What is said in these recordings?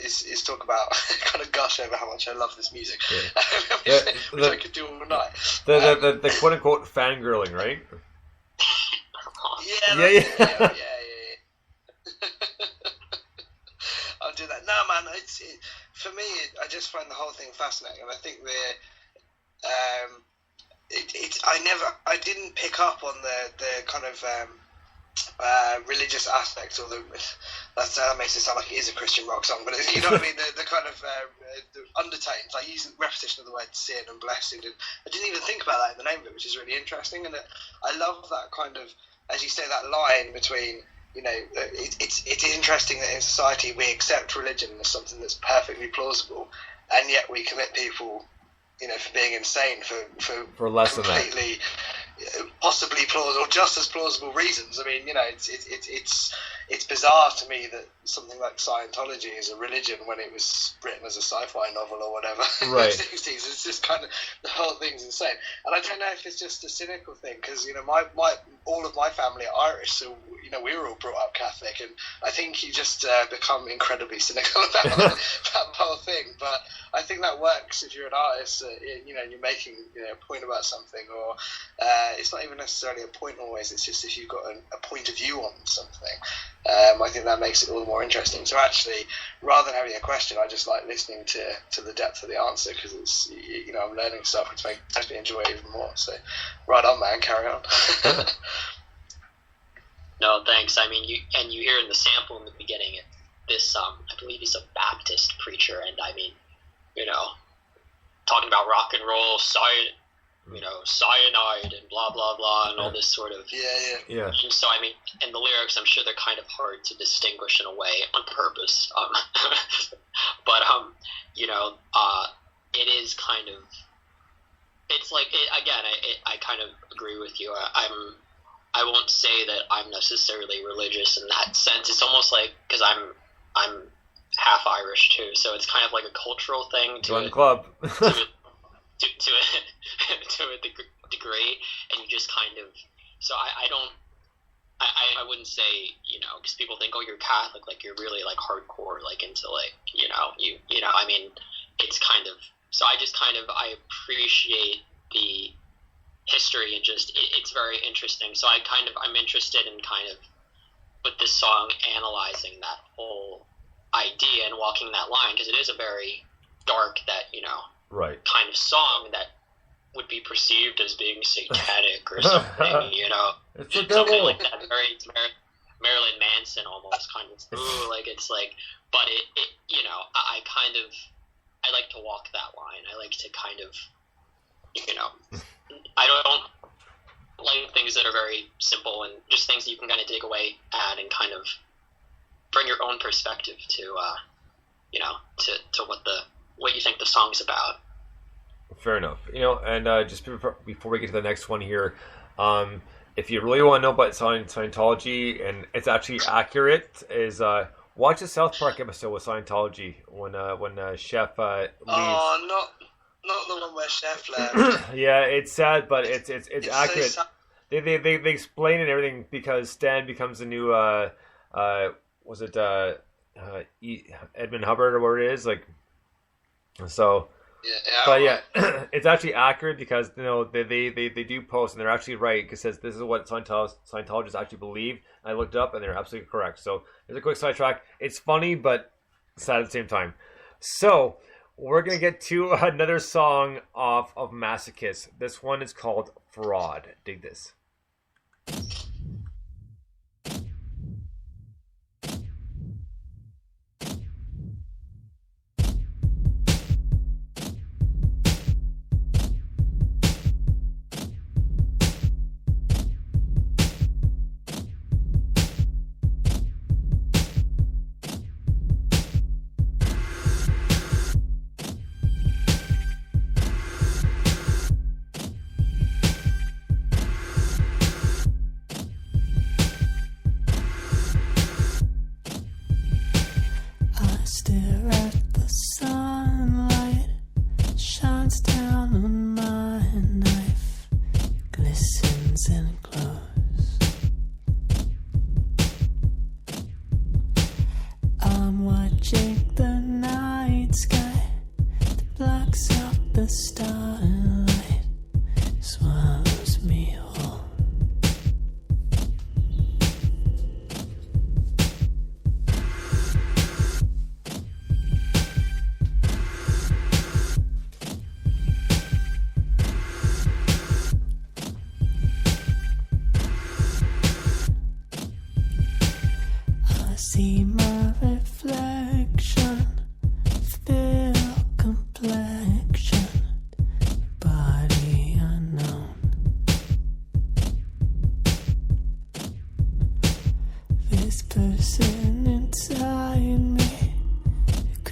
is talk about kind of gush over how much I love this music, Yeah. which I could do all night. The quote unquote fangirling, right? Yeah. I'll do that. No, man. For me, I just find the whole thing fascinating, and I think I didn't pick up on the kind of religious aspect, or that makes it sound like it is a Christian rock song, but you know what I mean, the kind of the undertones, like using repetition of the word sin and blessing, and I didn't even think about that in the name of it, which is really interesting. And I love that kind of, as you say, that line between, you know, it's interesting that in society we accept religion as something that's perfectly plausible, and yet we commit people, you know, for being insane for less than that. Completely possibly plausible, or just as plausible reasons. I mean, you know, it's bizarre to me that something like Scientology is a religion when it was written as a sci-fi novel or whatever. Right. In the 60s. It's just kind of, the whole thing's insane. And I don't know if it's just a cynical thing, because, you know, all of my family are Irish, so, you know, we were all brought up Catholic, and I think you just become incredibly cynical about the whole thing. But I think that works if you're an artist, you know, you're making, you know, a point about something, or it's not even necessarily a point always, it's just if you've got a point of view on something. I think that makes it all the more interesting. So actually, rather than having a question, I just like listening to the depth of the answer, because it's, you know, I'm learning stuff which makes me enjoy it even more. So right on, man, carry on. No, thanks. I mean, you hear in the sample in the beginning, this I believe he's a Baptist preacher, and I mean, you know, talking about rock and roll, cyanide and blah blah blah, and all this sort of yeah. And so I mean, and the lyrics, I'm sure they're kind of hard to distinguish in a way on purpose. But you know, it is kind of, it's like I kind of agree with you. I won't say that I'm necessarily religious in that sense. It's almost like, because I'm half Irish too, so it's kind of like a cultural thing. Join the club. to a degree, and you just kind of, so I wouldn't say, you know, because people think, oh, you're Catholic, like you're really like hardcore, like into like, you know, I mean, it's kind of, so I just kind of, I appreciate the history, and just it's very interesting. So I'm interested in kind of with this song analyzing that whole idea and walking that line, because it is a very dark, that, you know, right, kind of song that would be perceived as being satanic or something, you know, it's the something devil. like that, very Marilyn Manson almost kind of, ooh, like it's like, but it you know, I like to walk that line. I like to kind of, you know, I don't like things that are very simple, and just things that you can kind of dig away at and kind of bring your own perspective to, you know, to what you think the song's about. Fair enough. You know, and just before we get to the next one here, if you really want to know about Scientology, and it's actually accurate, is watch the South Park episode with Scientology when Chef leaves. Oh, not the one where Chef left. Yeah, it's sad, but it's accurate. So They explain it and everything, because Stan becomes the new was it Edmund Hubbard or whatever it is, like, so. Yeah, but yeah, it's actually accurate, because, you know, they do post, and they're actually right, because says this is what Scientologists actually believe. I looked it up, and they're absolutely correct. So there's a quick sidetrack. It's funny, but sad at the same time. So we're gonna get to another song off of Masochist. This one is called Fraud. Dig this. Stare at the sunlight, shines down on my knife, glistens and glows. I'm watching the night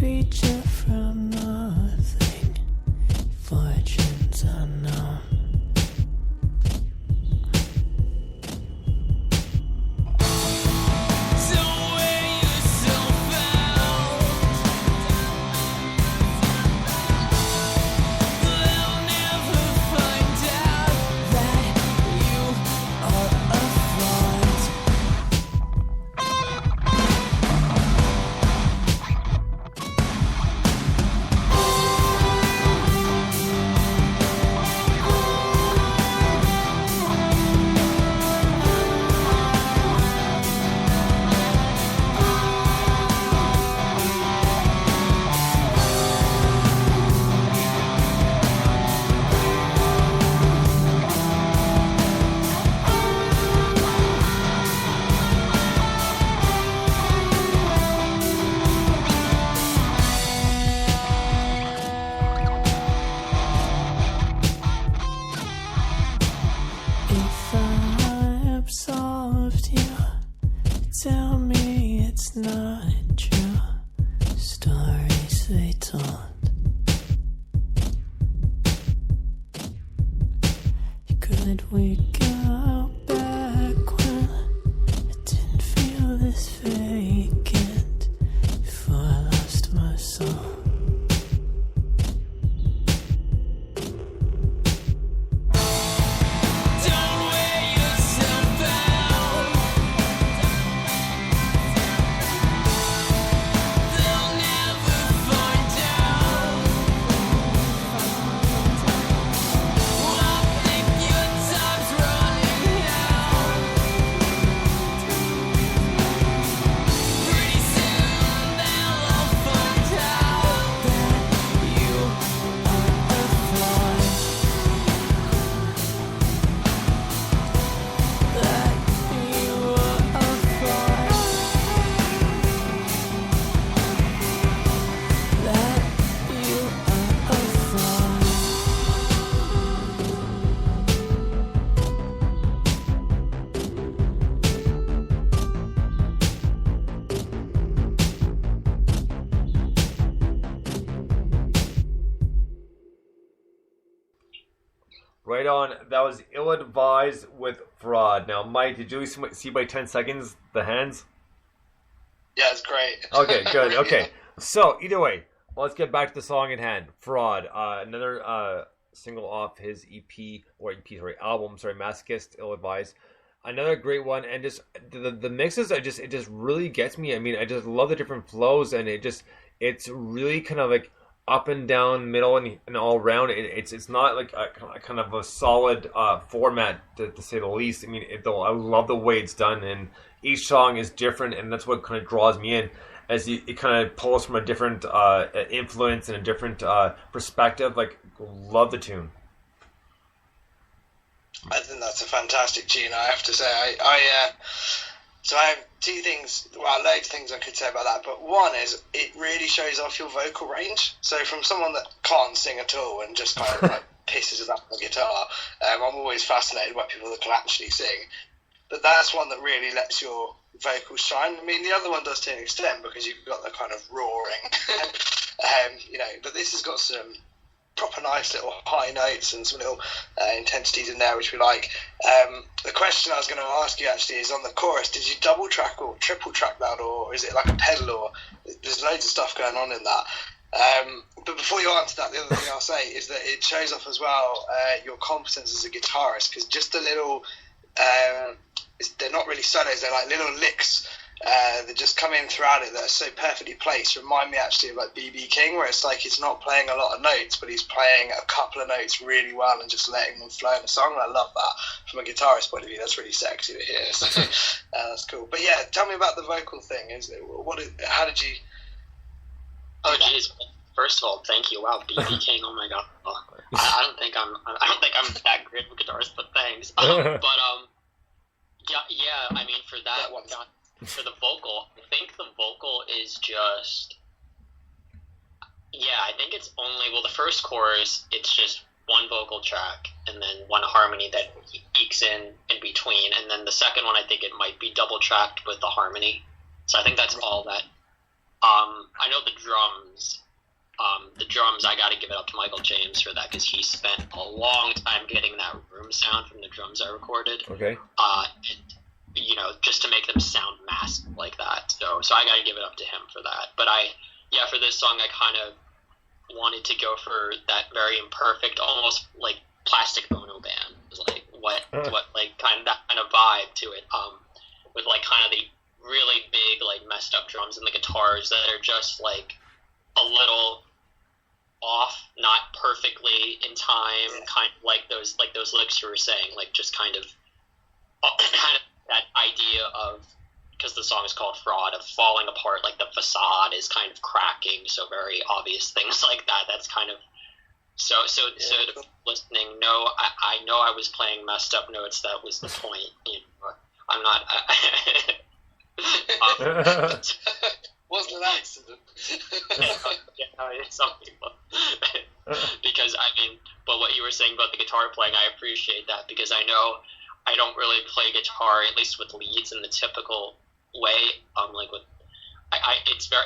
creature from nothing, fortunes unknown. If I absolved you, tell me it's not true. Stories they told. Could we go back when I didn't feel this vacant before I lost my soul? Right on. That was Ill Advised with Fraud. Now, Mike, did you see by 10 seconds the hands? Yeah, it's great. Okay, good. Okay. So, either way, let's get back to the song at hand. Fraud. Another single off his album, Masochist, Ill Advised. Another great one, and just the mixes, it just really gets me. I mean, I just love the different flows, and it's really kind of like up and down, middle, and all around. It's not like a kind of a solid format to say the least. I mean, I love the way it's done, and each song is different, and that's what kind of draws me in, as it kind of pulls from a different influence and a different perspective. Like, love the tune. I think that's a fantastic tune, I have to say. So I have two things, loads of things I could say about that, but one is it really shows off your vocal range. So from someone that can't sing at all and just kind of like pisses it up on the guitar, I'm always fascinated by people that can actually sing. But that's one that really lets your vocals shine. I mean, the other one does to an extent because you've got the kind of roaring, but this has got some proper nice little high notes and some little intensities in there which we like. The question I was going to ask you actually is on the chorus, did you double track or triple track that, or is it like a pedal, or there's loads of stuff going on in that. But before you answer that, the other thing I'll say is that it shows off as well your competence as a guitarist, because just a little they're not really solos, they're like little licks that just come in throughout it that are so perfectly placed. Remind me actually of like B.B. King, where it's like he's not playing a lot of notes, but he's playing a couple of notes really well and just letting them flow in the song. And I love that from a guitarist point of view. That's really sexy to hear. So that's cool. But yeah, tell me about the vocal thing. How did you? Oh geez. First of all, thank you. Wow, B.B. King. Oh my god. I don't think I'm that great of a guitarist, but thanks. Yeah. I mean, for that one. For the vocal, I think the vocal is just, I think it's only, the first chorus, it's just one vocal track and then one harmony that ekes in between, and then the second one, I think it might be double tracked with the harmony. So I think that's all that I know the drums. I got to give it up to Michael James for that because he spent a long time getting that room sound from the drums I recorded. Okay. And, just to make them sound massive like that. So I got to give it up to him for that. But for this song, I kind of wanted to go for that very imperfect, almost like Plastic Ono Band. It was like what like kind of that kind of vibe to it. With like kind of the really big like messed up drums and the guitars that are just like a little off, not perfectly in time, kind of like those licks you were saying, like just kind of that idea of, because the song is called Fraud, of falling apart, like the facade is kind of cracking, so very obvious things like that. That's kind of so to listening. No, I know I was playing messed up notes. That was the point. I'm not. Wasn't an accident. Some people. Because but what you were saying about the guitar playing, I appreciate that, because I know I don't really play guitar, at least with leads, in the typical way.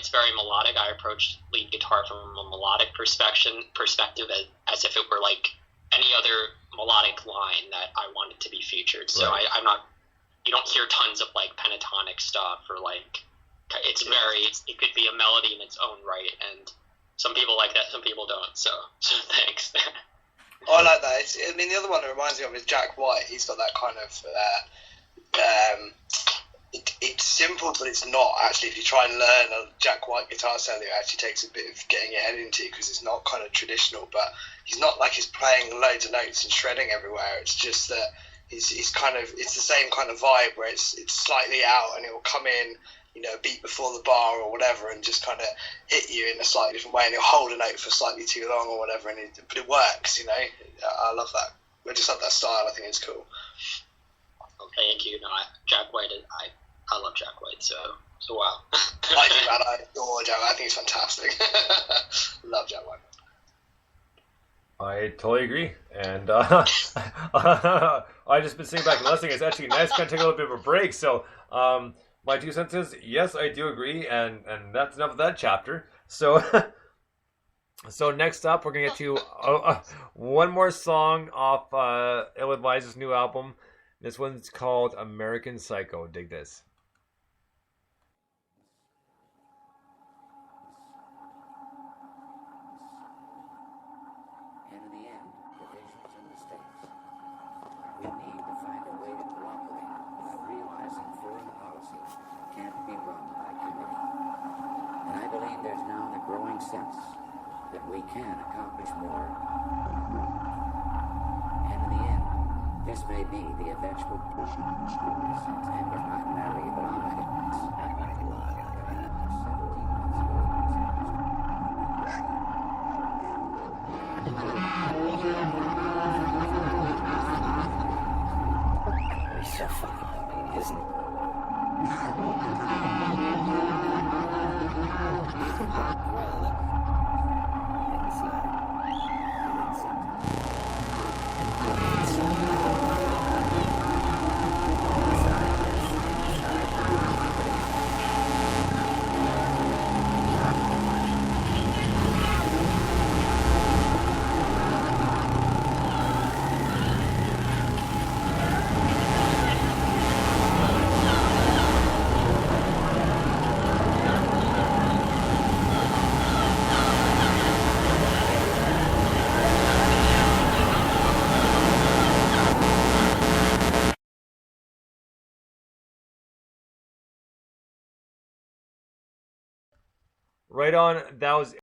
It's very melodic. I approach lead guitar from a melodic perspective, as if it were like any other melodic line that I wanted to be featured. So right. I'm not. You don't hear tons of like pentatonic stuff, or like it could be a melody in its own right, and some people like that, some people don't. So thanks. Oh, I like that. The other one that reminds me of is Jack White. He's got that kind of. It's simple, but it's not actually. If you try and learn a Jack White guitar solo, it actually takes a bit of getting your head into, because it's not kind of traditional. But he's not like he's playing loads of notes and shredding everywhere. It's just that he's kind of, it's the same kind of vibe where it's slightly out, and it will come in, a beat before the bar or whatever, and just kind of hit you in a slightly different way, and he'll hold a note for slightly too long or whatever, but it works. I love that. I just love that style. I think it's cool. Thank you. No, Jack White. I love Jack White. So wow. I do, man. I adore Jack White. I think he's fantastic. Love Jack White. I totally agree, and I just been sitting back and listening. It's actually nice to kind of take a little bit of a break. So, my 2 cents is, yes, I do agree, and that's enough of that chapter. So, so next up, we're gonna get to one more song off Ill Advised's new album. This one's called American Psycho. Dig this. And in the end, divisions and mistakes. We need to find a way to cooperate by realizing foreign policy can't be run by committee. And I believe there's now the growing sense that we can accomplish more. And in the end, this may be the eventual person who's going to and if not marry, but I'll get It's so funny, isn't it? Right on. That was